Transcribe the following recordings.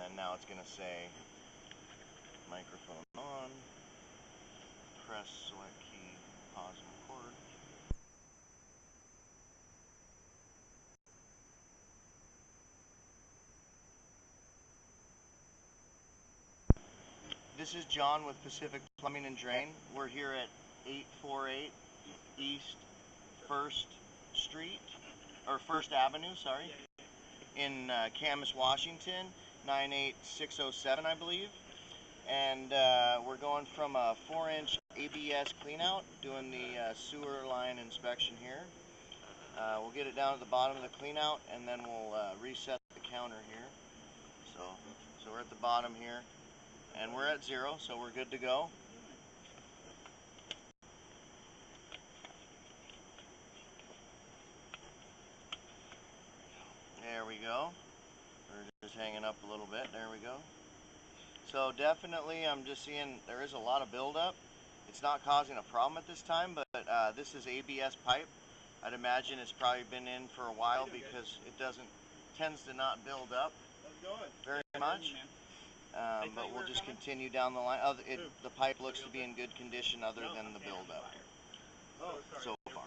then now it's going to say microphone on, press select key, pause and record. This is John with Pacific Plumbing and Drain. We're here at 848 East 1st Street, or 1st Avenue, sorry, in Camas, Washington, 98607, I believe. And we're going from a 4-inch ABS cleanout, doing the sewer line inspection here. We'll get it down at the bottom of the cleanout, and then we'll reset the counter here. So we're at the bottom here, and we're at 0, so we're good to go. There we go. We're just hanging up a little bit. There we go. So definitely I'm just seeing there is a lot of buildup. It's not causing a problem at this time, but this is ABS pipe. I'd imagine it's probably been in for a while because it tends to not build up very much. But we'll just continue down the line. The pipe looks to be in good condition other than the buildup so far.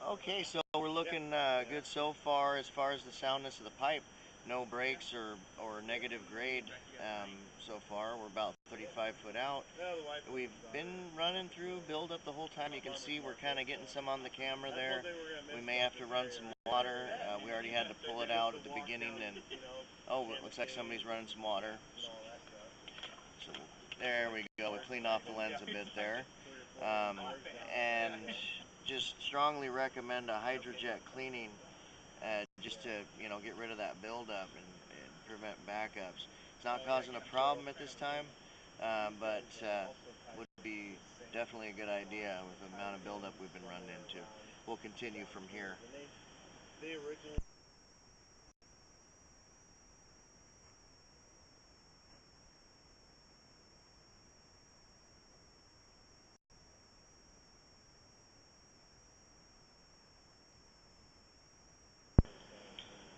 Okay, so we're looking good so far as the soundness of the pipe. No breaks or negative grade so far. We're about 35 foot out. We've been running through buildup the whole time. You can see we're kind of getting some on the camera there. We may have to run some water. We already had to pull it out at the beginning, and oh, it looks like somebody's running some water. So there we go. We cleaned off the lens a bit there. And just strongly recommend a hydrojet cleaning just to get rid of that buildup and prevent backups. It's not causing a problem at this time, but would be definitely a good idea with the amount of buildup we've been running into. We'll continue from here.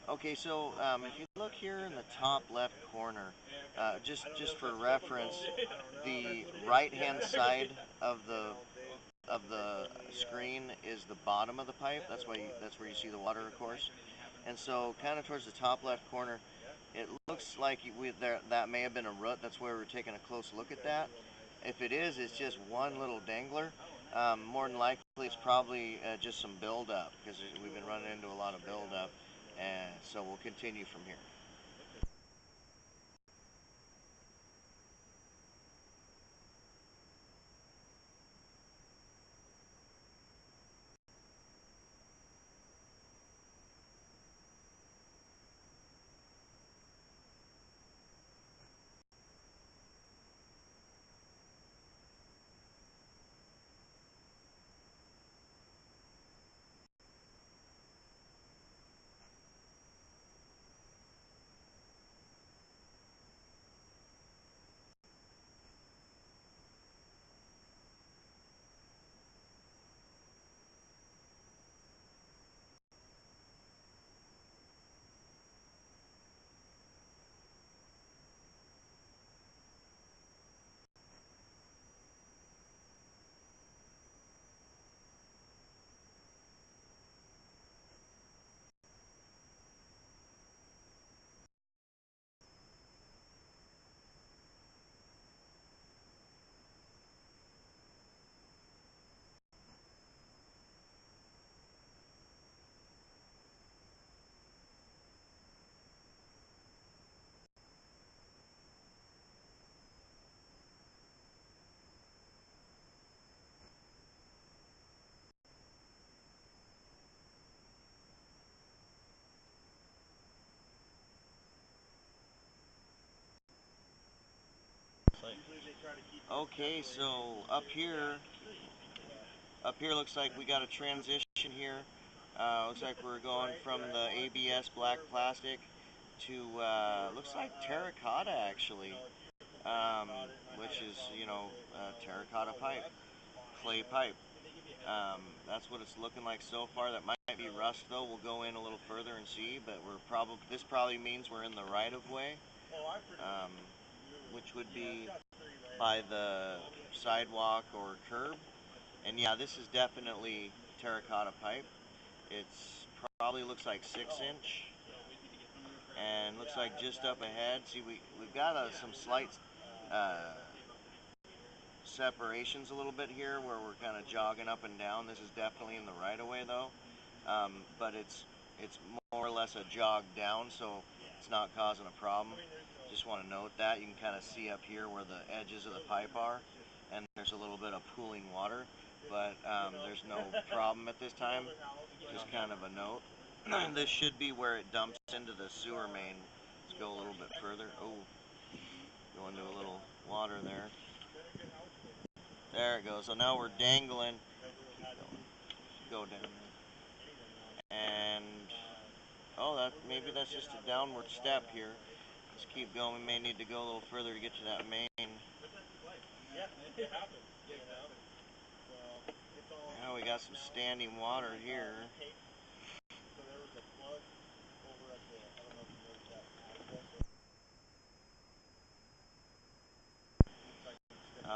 Okay, so if you look here in the top left corner, just for reference, the right-hand side of the screen is the bottom of the pipe. That's where you see the water, of course. And so, kind of towards the top left corner, it looks like that may have been a root. That's where we're taking a close look at that. If it is, it's just one little dangler. More than likely, it's probably just some buildup because we've been running into a lot of buildup. And so we'll continue from here. Okay, so up here looks like we got a transition here. Looks like we're going from the ABS black plastic to looks like terracotta actually, um, which is terracotta pipe, clay pipe. That's what it's looking like so far. That might be rust though. We'll go in a little further and see, but this probably means we're in the right of way, um, which would be by the sidewalk or curb. And yeah, this is definitely terracotta pipe. It's probably looks like 6 inch, and looks like just up ahead. See, we've got some slight uh, separations a little bit here where we're kind of jogging up and down. This is definitely in the right of way though, but it's more or less a jog down, so it's not causing a problem. Just want to note that you can kind of see up here where the edges of the pipe are, and there's a little bit of pooling water, but there's no problem at this time. Just kind of a note. This should be where it dumps into the sewer main. Let's go a little bit further. Oh, go into a little water there. There it goes. So now we're dangling. Keep going. Go down there. And oh, maybe that's just a downward step here. Let's keep going. We may need to go a little further to get to that main. Now we got some standing water here.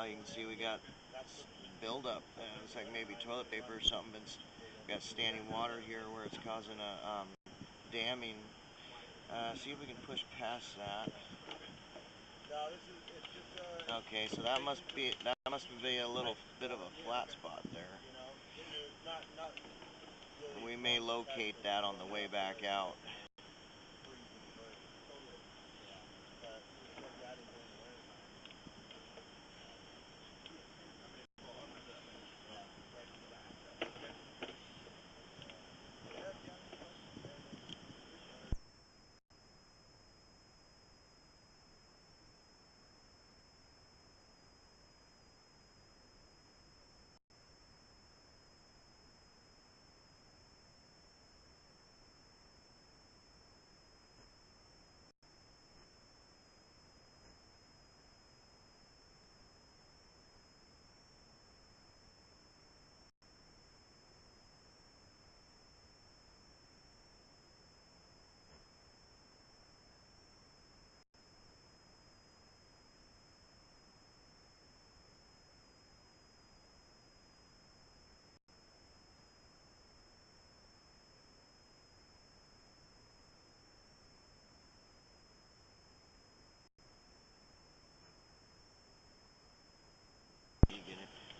You can see we got buildup. It's like maybe toilet paper or something. We got standing water here where it's causing a damming. See if we can push past that. Okay, so that must be a little bit of a flat spot there. We may locate that on the way back out.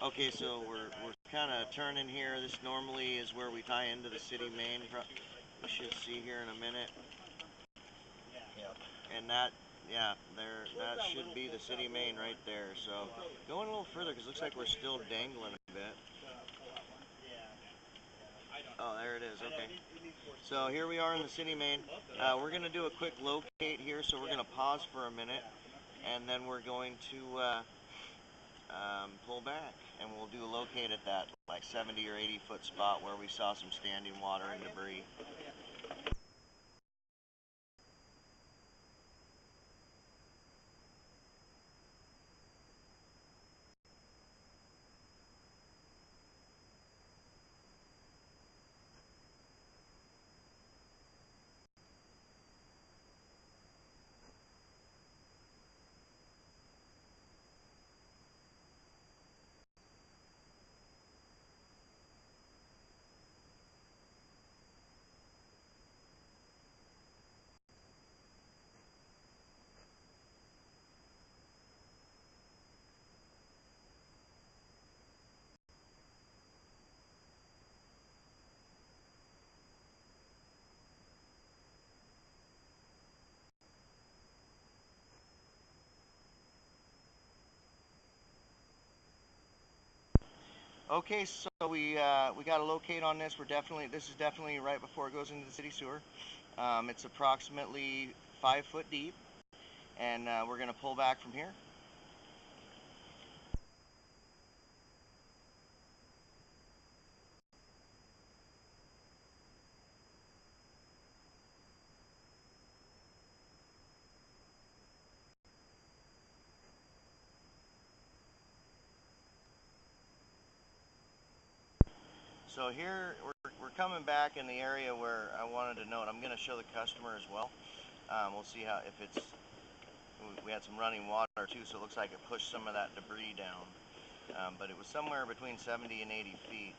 Okay, so we're kind of turning here. This normally is where we tie into the city main. We should see here in a minute. And that should be the city main right there. So going a little further because it looks like we're still dangling a bit. Oh, there it is. Okay. So here we are in the city main. We're going to do a quick locate here. So we're going to pause for a minute, and then we're going to pull back, and we'll do a locate at that like 70 or 80 foot spot where we saw some standing water and debris. Okay, so we got a locate on this. This is definitely right before it goes into the city sewer. It's approximately 5 foot deep, and we're going to pull back from here. So here we're coming back in the area where I wanted to note. I'm going to show the customer as well. We'll see how if it's. We had some running water too, so it looks like it pushed some of that debris down. But it was somewhere between 70 and 80 feet,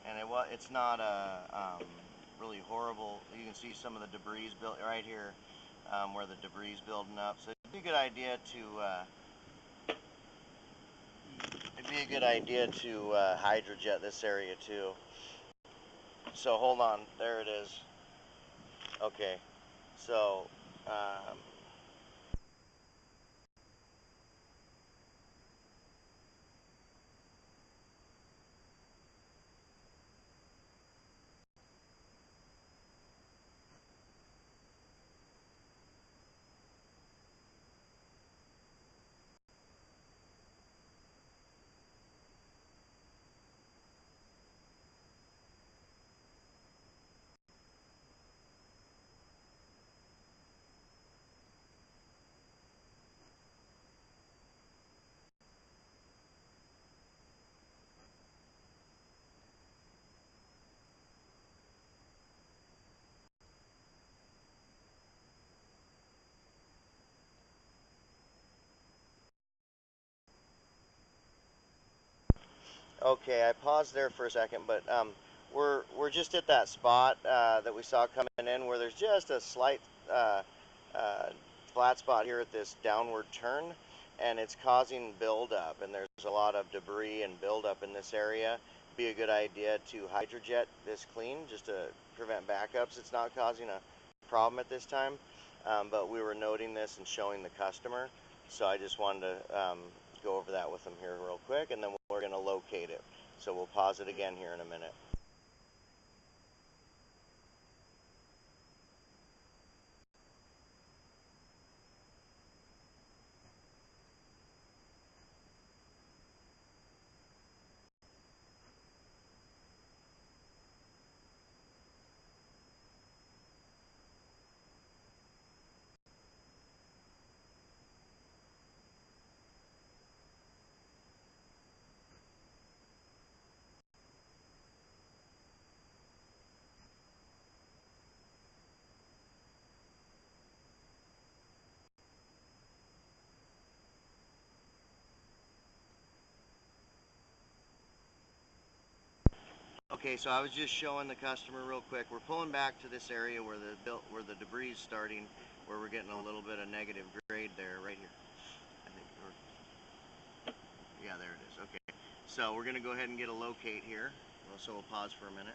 and it's not really horrible. You can see some of the debris built right here, where the debris is building up. So it'd be a good idea to hydrojet this area too. So hold on, there it is. Okay, so okay, I paused there for a second, but we're just at that spot that we saw coming in where there's just a slight uh, uh, flat spot here at this downward turn, and it's causing buildup, and there's a lot of debris and buildup in this area. Be a good idea to hydrojet this clean just to prevent backups. It's not causing a problem at this time, but we were noting this and showing the customer, so I just wanted to go over that with them here real quick, and then we're going to locate it. So we'll pause it again here in a minute. Okay, so I was just showing the customer real quick. We're pulling back to this area where the debris is starting, where we're getting a little bit of negative grade there, right here. I think yeah, there it is. Okay, so we're gonna go ahead and get a locate here. So we'll pause for a minute.